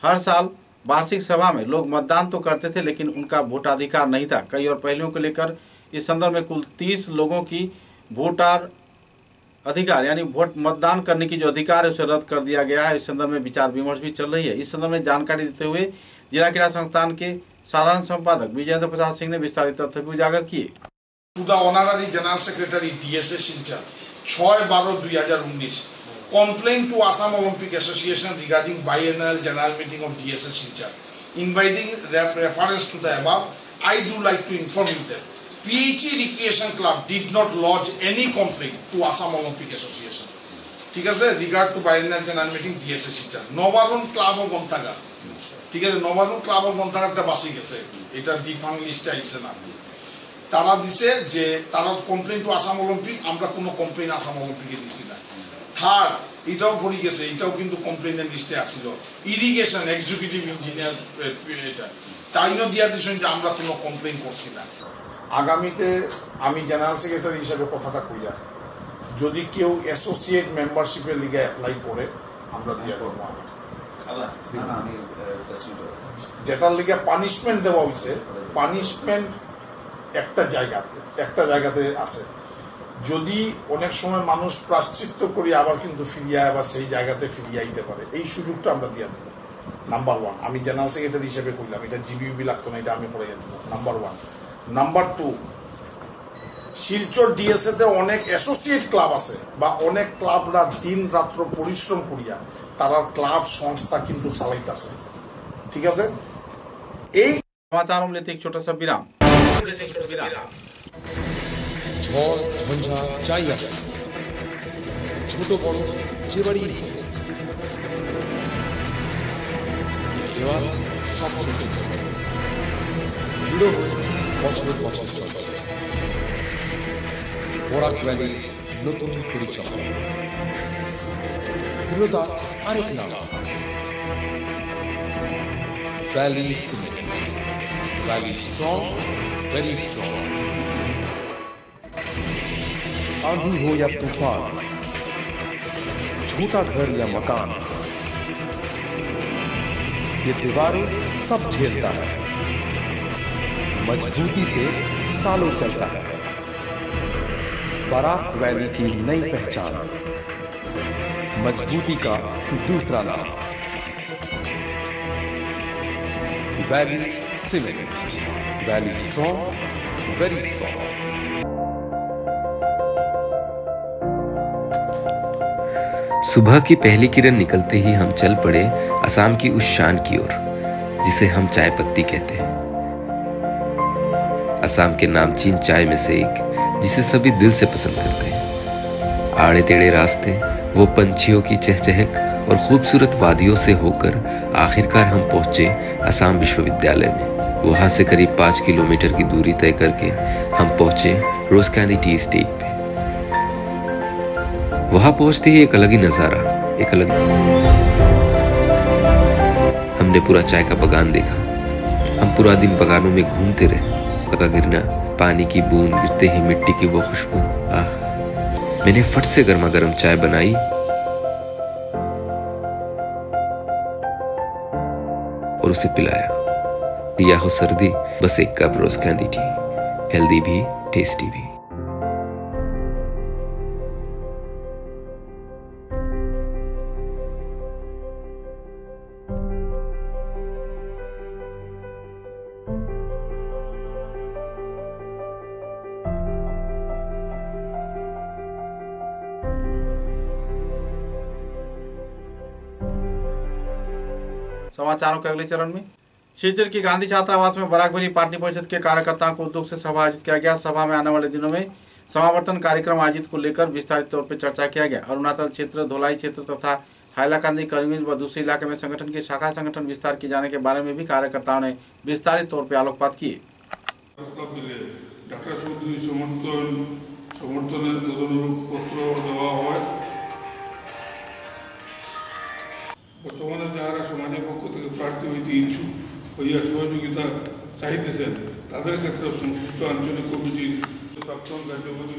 Speaker 1: हर साल वार्षिक सभा में लोग मतदान तो करते थे लेकिन उनका वोटाधिकार नहीं था। कई और पहलुओं को लेकर इस संदर्भ में कुल 30 लोगों की वोटर अधिकार यानी वोट मतदान करने की जो अधिकार है उसे रद्द कर दिया गया है। इस संदर्भ में विचार विमर्श भी चल रही है। इस संदर्भ में जानकारी देते हुए जिला क्रीड़ा संस्थान के साधारण संपादक विजेंद्र प्रसाद सिंह ने विस्तारित तथ्य भी उजागर किए।
Speaker 15: To the honorary general secretary DSA Silchar 6/12/2019 complaint to Assam Olympic Association regarding biennial general meeting of DSA Silchar. Inviting reference to the above, I do like to inform you that PHE Recreation Club did not lodge any complaint to Assam Olympic Association. ঠিক আছে, regard to biennial general meeting DSA Silchar. Nabarun club of গ্রন্থাগার, ঠিক আছে, Nabarun club of গ্রন্থাগারটা বাসি গেছে, এটা ডিফাং লিস্টে আইছে না। তারা দিছে যে তারা কমপ্লেন টু আসাম অলিম্পিক, আমরা কোনো কমপ্লেন আসাম অলিম্পিকে দিছি না। থার্ড, এটাও পড়ে গেছে, এটাও কিন্তু কমপ্লেনের লিস্টে আসছিল। ইরিগেশন এক্সিকিউটিভ ইঞ্জিনিয়ার এটা তাইনও দিয়া দিছেন যে আমরা কোনো কমপ্লেন করছি না। আগামীতে আমি জেনারেল সেক্রেটারি হিসেবে কথাটা কইয়া, যদি কেউ অ্যাসোসিয়েট মেম্বারশিপের লিগে অ্যাপ্লাই করে আমরা দিয়া করবো। যেটার লিগে পানিশমেন্ট দেওয়া হয়েছে, পানিশমেন্ট একটা জায়গাতে আছে। যদি অনেক সময় মানুষ প্রাশ্চিত্য করি আবার কিন্তু ফিরিয়ে আবার সেই জায়গাতে ফিরিয়ে আইতে পারে, এই সুযোগটা আমরা দিয়ে দেবো। নাম্বার 1, আমি জেনারেল সেক্রেটারি হিসেবে কইলাম, এটা জিবিউবি লাগতো না, এটা আমি করে দেবো। নাম্বার 1। নাম্বার 2, শিলচর ডিএসএ তে অনেক অ্যাসোসিয়েট ক্লাব আছে বা অনেক ক্লাবরা দিন রাত্র পরিশ্রম করিয়া তারা ক্লাব সংস্থা কিন্তু চালাইতেছে, ঠিক আছে। এই
Speaker 1: समाचारों में लेते एक छोटा सा विराम।
Speaker 16: ঝড় ঝঞ্ঝা যাই আসে, ছোট বড় যে বাড়ি দেওয়াল সব জুড়ো বছর বছর চলে। বরাক ভ্যালি নতুন পরিচয়, দৃঢ়তা আরেক নাম, valley cement. Valley strong, very strong. आंधी हो या तूफान, छोटा घर या मकान, ये दीवारें सब झेलता है, मजबूती से सालों चलता है। बराक वैली की नई पहचान, मजबूती का दूसरा नाम, valley cement. Valley strong, very strong.
Speaker 17: सुबह की पहली किरण निकलते ही हम चल पड़े असम की उस शान की ओर जिसे हम चाय पत्ती कहते हैं। असम के नामचीन चाय में से एक जिसे सभी दिल से पसंद करते हैं। आड़े टेढ़े रास्ते, वो पंछियों की चहचहक और खूबसूरत वादियों से होकर आखिरकार हम पहुंचे असम विश्वविद्यालय में। वहां से करीब 5 किलोमीटर की दूरी तय करके हम पहुंचे रोज कैंडी टी एस्टेट पे। वहां पहुंचते ही एक अलग ही नजारा, एक अलग हमने पूरा चाय का बगान देखा। हम पूरा दिन बगानों में घूमते रहे। का गिरना, पानी की बूंद गिरते ही मिट्टी की वो खुशबू, आह। मैंने फट से गर्मा गर्म चाय बनाई और उसे पिलाया। दिया हो सर्दी, बस एक कप रोज कैंडी टी, हेल्दी भी टेस्टी भी।
Speaker 1: समाचारों के अगले चरण में शिवचर की गांधी छात्रावास में बराकबली पार्टी परिषद के कार्यकर्ताओं को उद्योग से सभा आयोजित किया गया। सभा में आने वाले दिनों में समावर्तन कार्यक्रम आयोजित को लेकर विस्तारित तौर पर चर्चा किया गया। अरुणाचल क्षेत्र, धोलाई क्षेत्र तथा हाइलाकांदी, करीमगंज व दूसरे इलाके में संगठन के शाखा संगठन विस्तार किए जाने के बारे में भी कार्यकर्ताओं ने विस्तारित तौर पर आलोकपात किए।
Speaker 18: বর্তমানে যারা সমাজের পক্ষ থেকে প্রার্থী হইতে ইচ্ছুক হইয়া সহযোগিতা চাইতেছেন তাদের ক্ষেত্রে সংশ্লিষ্ট আঞ্চলিক কমিটির প্রাক্তন কার্যকরী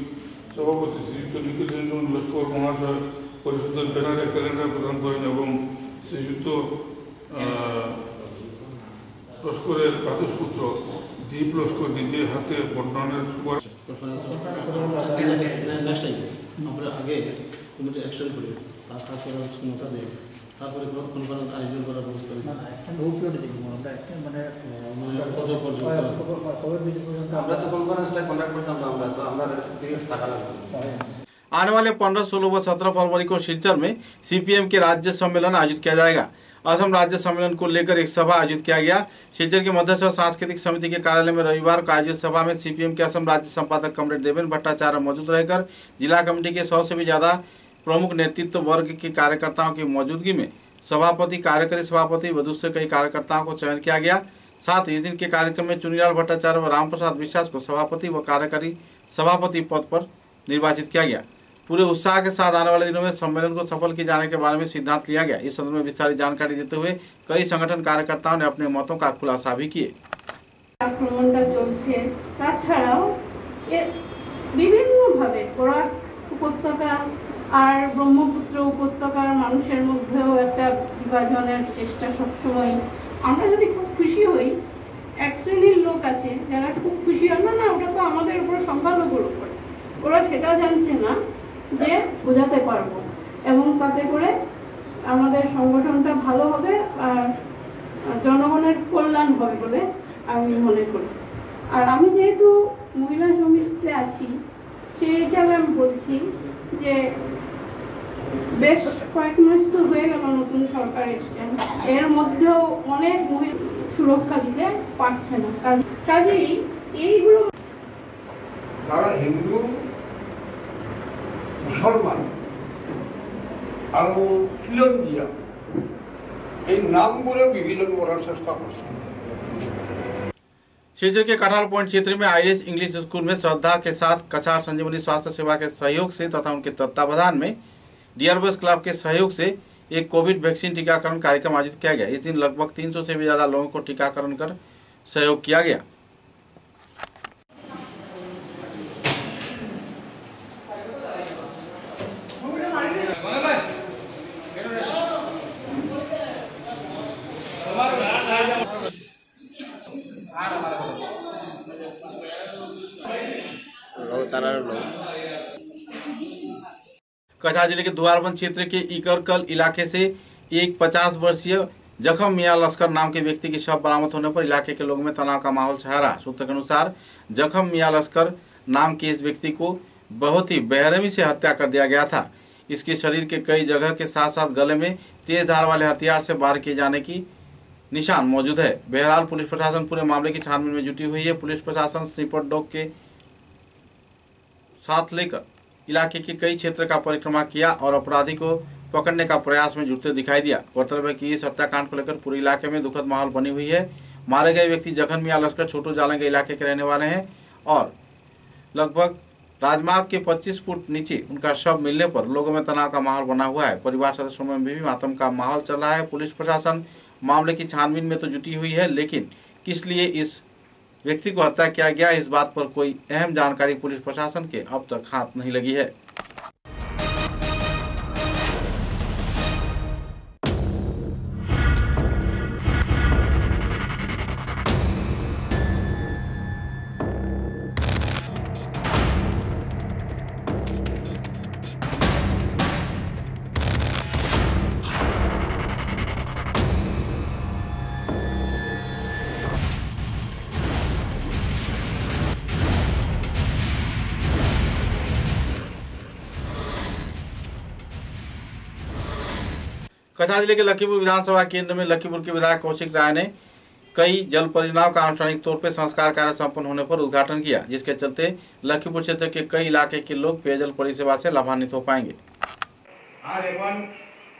Speaker 18: সভাপতি শ্রীযুক্ত নিখিল রঞ্জন লস্কর মহাশয় পরিষদের ব্যানারে ক্যালেন্ডার প্রদান করেন এবং শ্রীযুক্ত লস্করের প্রাতুষপুত্র দীপ লস্কর নিজের হাতে বর্ণনের
Speaker 19: আমরা আগে কমিটি এক্সটেন্ড করি তারপরে ক্ষমতা দেয় তারপরে কনফারেন্স আয়োজন করার ব্যবস্থা আমরা তো কনফারেন্সটা কন্ডাক্ট করতাম না আমরা তো আমরা টাকা লাগবে।
Speaker 1: आने वाले 15, 16 व 17 फरवरी को शिलचर में सीपीएम के राज्य सम्मेलन आयोजित किया जाएगा। असम राज्य सम्मेलन को लेकर एक सभा आयोजित किया गया। शिलचर के मध्यस्थ सांस्कृतिक समिति के कार्यालय में रविवार को आयोजित सभा में सीपीएम के असम राज्य संपादक कमरेड देवेंद्र भट्टाचार्य मौजूद रहकर जिला कमेटी के 100 से भी ज्यादा प्रमुख नेतृत्व वर्ग के कार्यकर्ताओं की मौजूदगी में सभापति, कार्यकारी सभापति व दूसरे कई कार्यकर्ताओं को चयन किया गया। साथ ही इस दिन के कार्यक्रम में चुनीलाल भट्टाचार्य व रामप्रसाद विश्वास को सभापति व कार्यकारी सभापति पद पर निर्वाचित किया गया। पूरे उत्साह के साथ आने वाले दिनों में सम्मेलन को सफल किए जाने के बारे में सिद्धांत लिया गया। इस संदर्भ में विस्तारित जानकारी देते हुए कई संगठन कार्यकर्ताओं ने अपने मतों का खुलासा भी किए।
Speaker 12: আক্রমণটা চলছে তাছাড়াও বিভিন্নভাবে বরাক উপত্যকা আর ব্রহ্মপুত্র উপত্যকার মানুষের মধ্যেও একটা বিভাজনের চেষ্টা সবসময়। আমরা যদি খুব খুশি হই, এক শ্রেণীর লোক আছে যারা খুব খুশি হয় না, ওটা তো আমাদের উপর সংখ্যালঘুর উপর, ওরা সেটা জানছে না যে বোঝাতে পারবো এবং তাতে করে আমাদের সংগঠনটা ভালো হবে আর জনগণের কল্যাণ হবে বলে আমি মনে করি। আর আমি যেহেতু মহিলা সমিতিতে আছি সেই হিসাবে আমি বলছি যে বেশ কয়েক মাস তো হয়ে গেল নতুন সরকার এসছেন, এর মধ্যেও অনেক মহিলা সুরক্ষা দিতে পারছে না। কাজেই এইগুলো
Speaker 20: তারা হিন্দু, মুসলমান আর খিলঞ্জিয়া এই নামগুলো বিভাজন করার চেষ্টা করছে।
Speaker 1: शिलचर के कठाल पॉइंट क्षेत्र में आईएस इंग्लिश स्कूल में श्रद्धा के साथ कछार संजीवनी स्वास्थ्य सेवा के सहयोग से तथा उनके तत्वावधान में डियरबस क्लब के सहयोग से एक कोविड वैक्सीन टीकाकरण कार्यक्रम आयोजित किया गया। इस दिन लगभग 300 से भी ज्यादा लोगों को टीकाकरण कर सहयोग किया गया। कछार जिले के दुआरबंद क्षेत्र के इकरकल इलाके से एक 50 वर्षीय जखम मियां लश्कर नाम के व्यक्ति की शव बरामद होने पर इलाके के लोगों में तनाव का माहौल छाया रहा। सूत्र के अनुसार जखम मियां लश्कर नाम के इस व्यक्ति को बहुत ही बेरहमी से हत्या कर दिया गया था। इसके शरीर के कई जगह के साथ साथ गले में तेज धार वाले हथियार से वार किए जाने की निशान मौजूद है। बहरहाल पुलिस प्रशासन पूरे मामले की छानबीन में जुटी हुई है। पुलिस प्रशासन स्नीपर डॉग के साथ लेकर इलाके के कई क्षेत्र का परिक्रमा किया और अपराधी को पकड़ने का प्रयास में जुटते दिखाई दिया। गौरतलब है कि इस हत्याकांड को लेकर पूरे इलाके में दुखद माहौल बनी हुई है। मारे गए व्यक्ति जखम मियां लश्कर छोटू जालंगे इलाके के रहने वाले हैं और लगभग राजमार्ग के 25 फुट नीचे उनका शव मिलने पर लोगों में तनाव का माहौल बना हुआ है। परिवार सदस्यों में भी मातम का माहौल चल रहा है। पुलिस प्रशासन मामले की छानबीन में तो जुटी हुई है, लेकिन किस लिए इस व्यक्ति को हत्या किया गया इस बात पर कोई अहम जानकारी पुलिस प्रशासन के अब तक हाथ नहीं लगी है। कछार जिले के लखीपुर विधानसभा केंद्र में लखीपुर के विधायक कौशिक राय ने कई जल परियोजनाओं का आनुষ্ঠাनिक तौर पर संस्कार कार्य संपन्न होने पर उद्घाटन किया, जिसके चलते लखीमपुर क्षेत्र के कई इलाके के लोग पेयजल परिसेवा से लाभान्वित हो पाएंगे।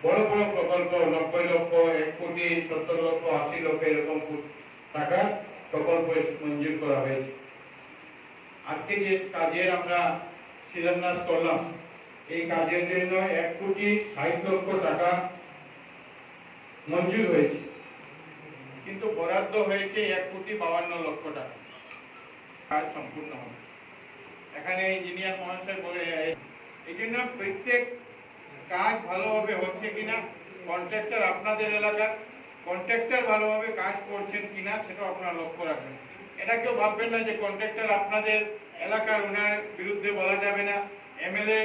Speaker 21: বড় বড় প্রকল্প 90 লক্ষ 1 কোটি 70 লক্ষ 80 লক্ষ এরকম টাকা প্রকল্প মঞ্জুর করা হয়েছে। আজকে যে কাজের আমরা শিলান্যাস করলাম, এই কাজের জন্য 1 কোটি 60 লক্ষ টাকা মঞ্জুর হয়েছে, কিন্তু বরাদ্দ হয়েছে 1 কোটি 52 লক্ষ টাকা। কাজ সম্পূর্ণ হবে। এখানে ইঞ্জিনিয়ার মহাশয় বলে এই জন্য প্রত্যেক কাজ ভালোভাবে হচ্ছে কিনা, কন্ট্রাক্টর আপনাদের এলাকার কন্ট্রাক্টর ভালোভাবে কাজ করছেন কিনা সেটা আপনারা লক্ষ্য রাখবেন। এটা কেউ ভাববেন না যে কন্ট্রাক্টর আপনাদের এলাকার উনার বিরুদ্ধে বলা যাবে না। এমএলএ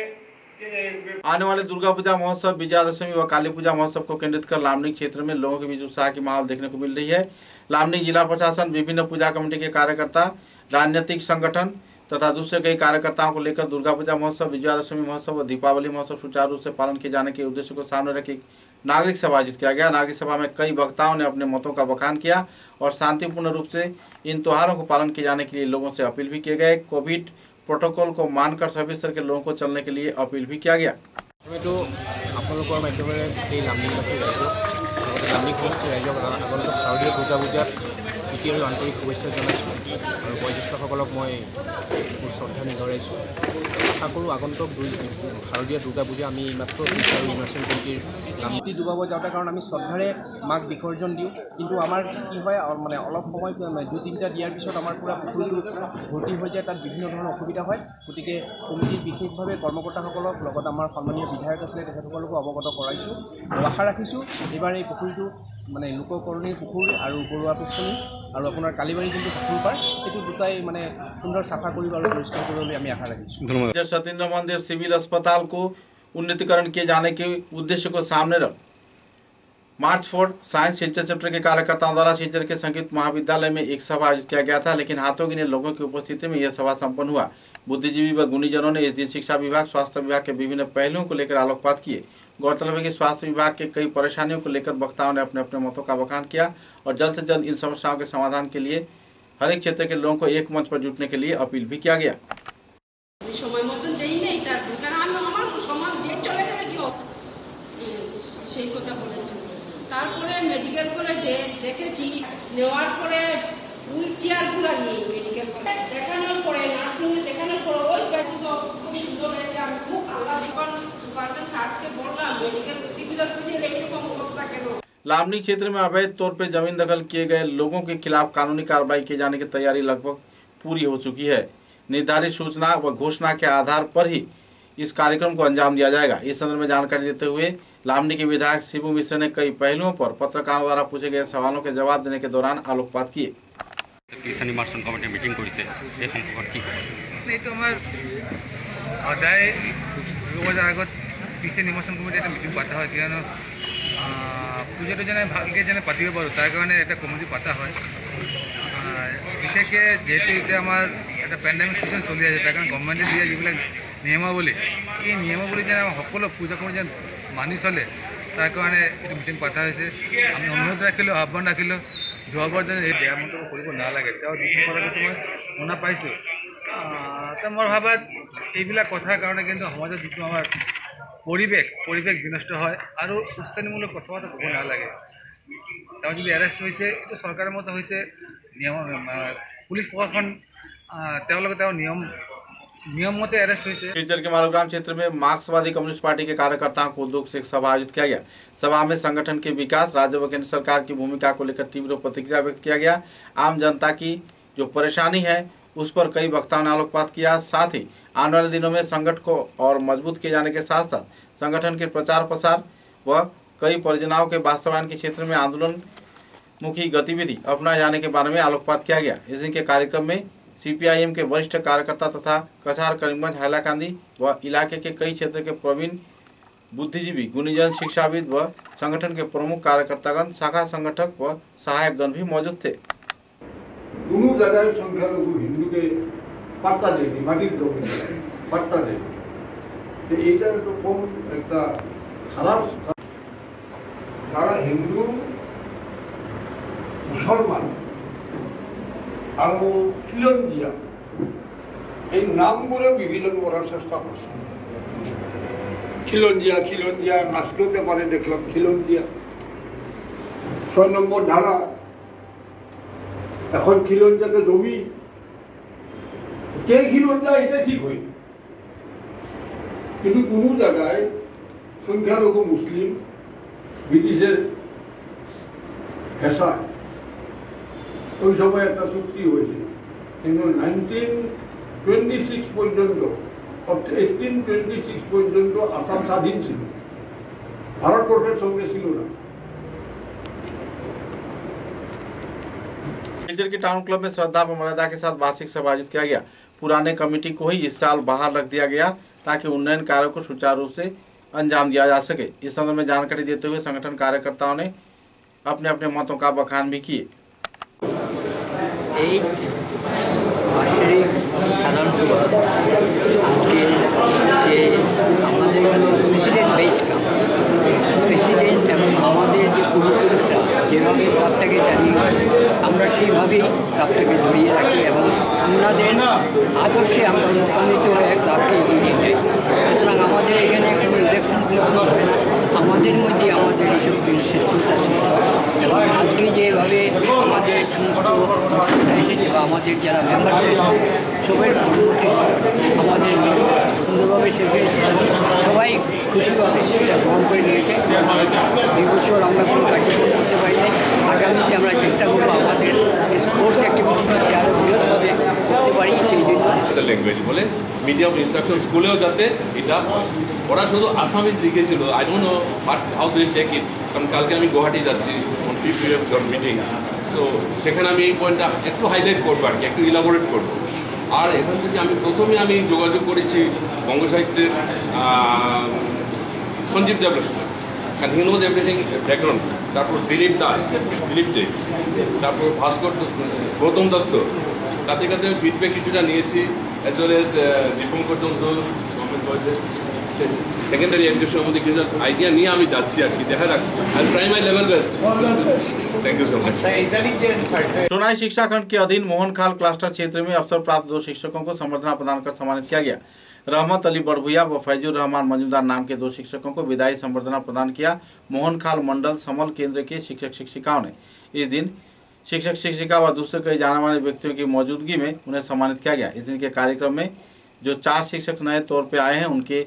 Speaker 1: आने वाले दुर्गा पूजा महोत्सव, विजयादशमी व काली पूजा महोत्सव को केंद्रित कर लामनी क्षेत्र में लोगों के बीच उत्साह की माहौल देखने को मिल रही है। लामनी जिला प्रशासन, विभिन्न पूजा कमेटी के कार्यकर्ता, राजनीतिक संगठन तथा दूसरे कई कार्यकर्ताओं को लेकर दुर्गा पूजा महोत्सव, विजयादशमी महोत्सव व दीपावली महोत्सव सुचारू रूप से पालन किए जाने के उद्देश्य को सामने रखे नागरिक सभा आयोजित किया गया। नागरिक सभा में कई वक्ताओं ने अपने मतों का बखान किया और शांतिपूर्ण रूप से इन त्योहारों को पालन किए जाने के लिए लोगों से अपील भी किए गए। कोविड प्रोटोकॉल को मानकर सभी स्तर के लोगों को चलने के लिए अपील भी किया गया।
Speaker 22: দ্বিতীয় আন্তৰিক শুভেচ্ছা জনাইছোঁ আৰু বয়োজ্যেষ্ঠসকলক মই মোৰ শ্ৰদ্ধা নিগৰাইছোঁ। আশা কৰোঁ আগন্তুক শাৰদীয় দুৰ্গা পূজা আমি মাত্ৰ আৰু ইমাৰ্চেন কমিটিৰ নামটি ডুবাব যাওঁতে, কাৰণ আমি শ্ৰদ্ধাৰে মাক বিসৰ্জন দিওঁ, কিন্তু আমাৰ কি হয় মানে অলপ সময় 2-3টা দিয়াৰ পিছত আমাৰ পূৰা পুখুৰীটো ভৰ্তি হৈ যায়, তাত বিভিন্ন ধৰণৰ অসুবিধা হয়। গতিকে কমিটিৰ বিশেষভাৱে কৰ্মকৰ্তাসকলক লগত আমাৰ সন্মানীয় বিধায়ক আছিলে তেখেতসকলকো অৱগত কৰাইছোঁ আৰু আশা ৰাখিছোঁ এইবাৰ এই পুখুৰীটো মানে লোককৰণীৰ পুখুৰী আৰু বৰুৱা পুষ্কৰণী আৰু আপোনাৰ কালীবাৰী যোনটো পুখুৰী পাৰ, সেইটো দুটাই মানে সুন্দৰ চাফা কৰিব আৰু পৰিষ্কাৰ কৰিবলৈ আমি আশা ৰাখিছোঁ।
Speaker 1: धन्यवाद। सत्येंद्र मोहन सिविल अस्पताल को उन्नतीकरण किए जाने के उद्देश्य को सामने रख मार्च फॉर साइंस शिलचर चैप्टर के कार्यकर्ताओं द्वारा शिलचर के संगीत महाविद्यालय में एक सभा आयोजित किया गया था, लेकिन हाथों गिने लोगों की उपस्थिति में यह सभा संपन्न हुआ। बुद्धिजीवी व गुणीजनों ने इस दिन शिक्षा विभाग, स्वास्थ्य विभाग के विभिन्न पहलुओं को लेकर आलोकपात किए। गौरतलब है कि स्वास्थ्य विभाग के कई परेशानियों को लेकर वक्ताओं ने अपने अपने मतों का बखान किया और जल्द से जल्द इन समस्याओं के समाधान के लिए हर एक क्षेत्र के लोगों को एक मंच पर जुटने के लिए अपील भी किया गया।
Speaker 23: তারপরে মেডিকেল কলেজে দেখেছি নেওয়ার পরে হুইল চেয়ারগুলো নিয়ে মেডিকেল কলেজ দেখানোর পরে নার্সিংয়ে দেখানোর পরে ওই ব্যাগগুলো খুব সুন্দর হয়েছে। আমি খুব আল্লাহ সুপারিনটেন্ডেন্ট স্যারকে বললাম মেডিকেল सिविल हॉस्पिटल एरকম অবস্থা কেন।
Speaker 1: लामनी क्षेत्र में अवैध तौर पर जमीन दखल किए गए लोगों के खिलाफ कानूनी कार्रवाई किए जाने की तैयारी लगभग पूरी हो चुकी है। निर्धारित सूचना व घोषणा के आधार पर ही इस कार्यक्रम को अंजाम दिया जाएगा। इस संदर्भ में जानकारी देते हुए लामनी के विधायक शिबू मिश्र ने कई पहलुओं पर पत्रकारों द्वारा पूछे गए सवालों के जवाब देने के दौरान आलोकपात किए।
Speaker 24: किसान इमार्सन कमिटी मीटिंग কৰিছে এই সম্পৰ্কত কি ক'ব? এইটো আমাৰ সদায় দুবছৰ আগত কিसान ইমাৰ্सन কমিটি এটা মিটিং পাতা হয়, কিয়নো পূজাটো যেনে ভালকৈ যেনে পাতিব পাৰোঁ তাৰ কাৰণে এটা কমিটি পাতা হয়। বিশেষকৈ যেহেতু এতিয়া আমাৰ এটা পেণ্ডেমিক চিজন চলি আছে, তাৰ কাৰণে গভৰ্ণমেণ্টে দিয়া যিবিলাক নিয়মাৱলী, এই নিয়মাৱলী যেন সকলো পূজা কমিটি যেন মানি চলে তাৰ কাৰণে এইটো মিটিং পতা হৈছে। আমি অনুৰোধ ৰাখিলোঁ, আহ্বান ৰাখিলোঁ, যোৱাবাৰ যেন এই বেয়া মন্তব্য কৰিব নালাগে। তেওঁ যিটো কথা কৈছে মই শুনা পাইছোঁ। তো মোৰ ভাবাত এইবিলাক কথাৰ কাৰণে কিন্তু সমাজত যিটো আমাৰ পৰিৱেশ বিনষ্ট হয় আৰু উস্কানিমূলক কথা বাৰ্তা ক'ব নালাগে। তেওঁ যদি এৰেষ্ট হৈছে এইটো চৰকাৰৰ মতে হৈছে, নিয়ম পুলিচ প্ৰশাসন তেওঁলোকে তেওঁ नियम मते अरेस्ट हुई।
Speaker 1: शिलचर के मालूग्राम क्षेत्र में मार्क्सवादी कम्युनिस्ट पार्टी के कार्यकर्ताओं को उद्योग से एक सभा आयोजित किया गया। सभा में संगठन के विकास, राज्य व केंद्र सरकार की भूमिका को लेकर तीव्र प्रतिक्रिया व्यक्त किया गया। आम जनता की जो परेशानी है उस पर कई वक्ताओं ने आलोकपात किया। साथ ही आने वाले दिनों में संगठन को और मजबूत किए जाने के साथ साथ संगठन के प्रचार प्रसार व कई परियोजनाओं के वास्तवायन के क्षेत्र में आंदोलन मुखी गतिविधि अपनाए जाने के बारे में आलोकपात किया गया। इस दिन के कार्यक्रम में सीपीआईएम के वरिष्ठ कार्यकर्ता तथा कछार, करीमगंज, हैलाकांदी व इलाके के कई क्षेत्र के प्रवीण बुद्धिजीवी, गुणीजन, शिक्षाविद व संगठन के प्रमुख कार्यकर्तागण, शाखा संगठक व सहायकगण भी मौजूद थे।
Speaker 20: दोनों जगह संख्यालघु हिंदू के पट्टा देगी, माटिर पट्टा देगी, तो এটা তো কম একটা খারাপ। যারা হিন্দু মুসলমান আর খিলঞ্জিয়া এই নামগুলো বিভিন্ন করার চেষ্টা করছে। খিলঞ্জিয়া খিলঞ্জিয়া নাচলো পেপারে দেখলাম খিলঞ্জিয়া 6 নম্বর ধারা, এখন খিলঞ্জিয়াতে জমি কে খিলঞ্জিয়া এটা ঠিক হয়নি, কিন্তু কোনো জায়গায় সংখ্যালঘু মুসলিম ব্রিটিশের হেসায় ওই সময় একটা চুক্তি হয়েছিল, কিন্তু 1926 পর্যন্ত 1826 পর্যন্ত আসাম স্বাধীন ছিল, ভারতবর্ষের সঙ্গে ছিল না।
Speaker 1: सिलचर के टाउन क्लब में श्रद्धा व मर्यादा के साथ वार्षिक सभा आयोजित किया गया। पुराने कमेटी को ही इस साल बाहर रख दिया गया ताकि उन्नयन कार्यों को सुचारू रूप से अंजाम दिया जा सके। इस संदर्भ में जानकारी देते हुए संगठन कार्यकर्ताओं ने अपने अपने मतों का बखान भी किए।
Speaker 2: প্রেসিডেন্ট এবং আমাদের যে পূর্বপুরুষরা যেভাবে ক্লাবটাকে চালিয়ে আমরা সেইভাবেই ক্লাবটাকে ধরিয়ে রাখি এবং ওনাদের আদর্শে আমরা অনুপ্রাণিত হয়ে ক্লাবকে এগিয়ে নিয়ে যাই। সুতরাং আমাদের এখানে কোনো ইলেকশন হয় না, আমাদের মধ্যে আমাদের এইসব চিন্তা ছিল এবং আজকে যেভাবে আমাদের সমস্ত এসেছে বা আমাদের যারা মেম্বার সবাই অনুমতি আমাদের মিলে সুন্দরভাবে শেষ হয়েছে, সবাই খুশিভাবে এটা গ্রহণ করে নিয়েছে। 2 বছর আমরা কোনো কার্যক্রম করতে পারি নাই, আগামীতে আমরা চেষ্টা করবো আমাদের স্পোর্টস অ্যাক্টিভিটিতে আরও বৃহৎভাবে করতে পারি। সেই জন্য
Speaker 3: ল্যাঙ্গুয়েজ বলে মিডিয়াম ইনস্ট্রাকশন স্কুলেও যাতে এটা ওরা শুধু আসামি লিখেছিল, I don't know but how they take it, কারণ কালকে আমি গুয়াহাটি যাচ্ছি অন 5 মিটিং, তো সেখানে আমি এই পয়েন্টটা একটু হাইলাইট করবো আর কি, একটু ইলাবোরেট করবো। আর এখান থেকে প্রথমে আমি যোগাযোগ করেছি বঙ্গ সাহিত্যের সঞ্জীব দেবরাজ, কারণ হি নোজ এভরিথিং ব্যাকগ্রাউন্ড, তারপর দিলীপ দে, তারপর ভাস্কর গৌতম দত্ত, তাতে কাছে ফিডব্যাক কিছুটা নিয়েছি, অ্যাজ ওয়েল এজ দীপঙ্কর চন্দ্র গভর্নমেন্ট কলেজের সেকেন্ডারি এডুকেশনের মধ্যে কিছু আইডিয়া নিয়ে আমি যাচ্ছি আর কি, দেখা যাক। I try my level best. Thank you so much.
Speaker 1: Sonai शिक्षा खंड के अधीन मोहनखाल क्लस्टर क्षेत्र में अवसर प्राप्त 2 शिक्षकों को संबर्धना प्रदान कर सम्मानित किया गया। रहमत अली बड़भुया व फैजुर रहमान मजूमदार नाम के 2 शिक्षकों को विदाई संबर्धना प्रदान किया। मोहनखाल मंडल समल केंद्र के शिक्षक शिक्षिकाओं ने इस दिन शिक्षक शिक्षिका व दूसरे कई जाने माने व्यक्तियों की मौजूदगी में उन्हें सम्मानित किया गया। इस दिन के कार्यक्रम में जो 4 शिक्षक नए तौर पर आए हैं उनके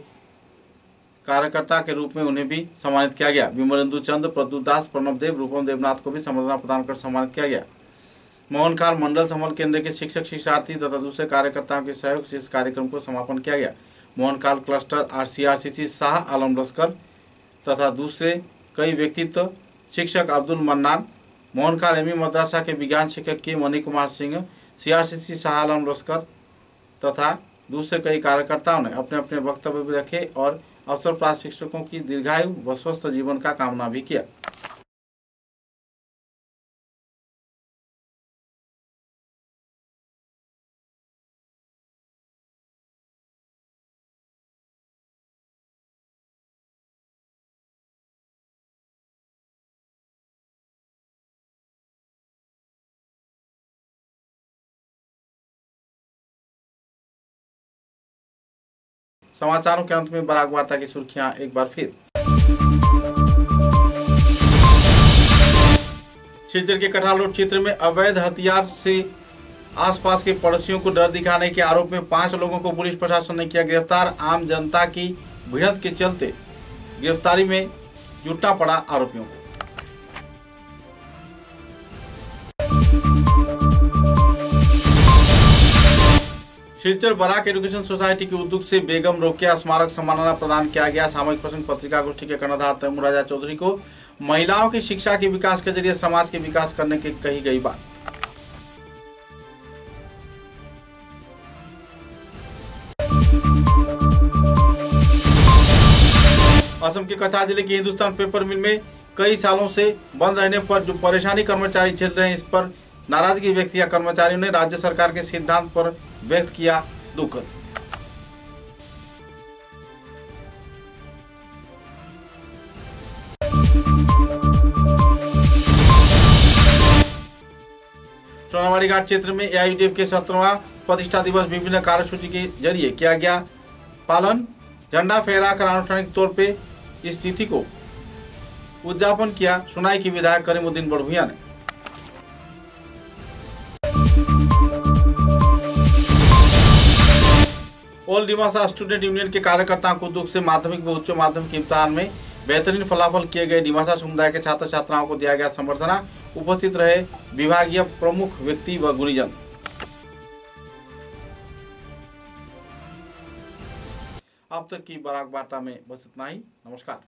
Speaker 1: कार्यकर्ता के रूप में उन्हें भी सम्मानित किया गया। विमलेंदु चंद, प्रद्युत दास, प्रणव देव, रूपम देवनाथ को भी संबर्धना प्रदान कर सम्मानित किया गया। मोहनखाल मंडल समल केंद्र के शिक्षक शिक्षार्थी तथा दूसरे कार्यकर्ताओं के सहयोग से इस कार्यक्रम को समापन किया गया। मोहनखाल क्लस्टर RCRCC शाह आलम लश्कर तथा दूसरे कई व्यक्तित्व शिक्षक अब्दुल मन्नान, मोहनखाल एमई मदरसा के विज्ञान शिक्षक के मणि कुमार सिंह, CRCC शाह आलम लश्कर तथा दूसरे कई कार्यकर्ताओं ने अपने अपने वक्तव्य भी रखे और अवसर प्राप्त शिक्षकों की दीर्घायु व स्वस्थ जीवन का कामना भी किया। समाचारों के अंत में बराक वार्ता की सुर्खियां एक बार फिर। सिलचर के कठाल रोड क्षेत्र में अवैध हथियार से आसपास के पड़ोसियों को डर दिखाने के आरोप में 5 लोगों को पुलिस प्रशासन ने किया गिरफ्तार। आम जनता की भिड़ंत के चलते गिरफ्तारी में जुटना पड़ा आरोपियों को। सिलचर बराक एजुकेशन सोसाइटी के उद्योग से बेगम रोकेया स्मारक सम्मानना प्रदान किया गया। सामूहिक प्रसंग पत्रिका गोष्ठी के कर्णधार तैमूर राजा चौधरी को महिलाओं की शिक्षा के विकास के जरिए समाज के विकास करने की कही गई बात। असम के कछार जिले की हिंदुस्तान पेपर मिल में कई सालों से बंद रहने पर जो परेशानी कर्मचारी झेल रहे हैं, इस पर नाराजगी व्यक्त किया। कर्मचारियों ने राज्य सरकार के सिद्धांत पर व्यक्त किया दुख। पहाड़ी घाट क्षेत्र में AIUDF के 17वां प्रतिष्ठा दिवस विभिन्न कार्यसूची के जरिए किया गया पालन। झंडा फहराकर आनुষ্ঠাनिक तौर पे इस तिथि को उद्यापन किया। सुनाई की विधायक करीमुद्दीन बड़भुइया ने। ऑल डिमासा स्टूडेंट यूनियन के कार्यकर्ताओं को दुख से माध्यमिक व उच्च माध्यमिक इम्तिहान में बेहतरीन फलाफल किए गए डिमासा समुदाय के छात्र छात्राओं को दिया गया संबर्धना। उपस्थित रहे विभागीय प्रमुख व्यक्ति व गुणीजन। अब तक की बराक वार्ता में बस इतना ही। नमस्कार।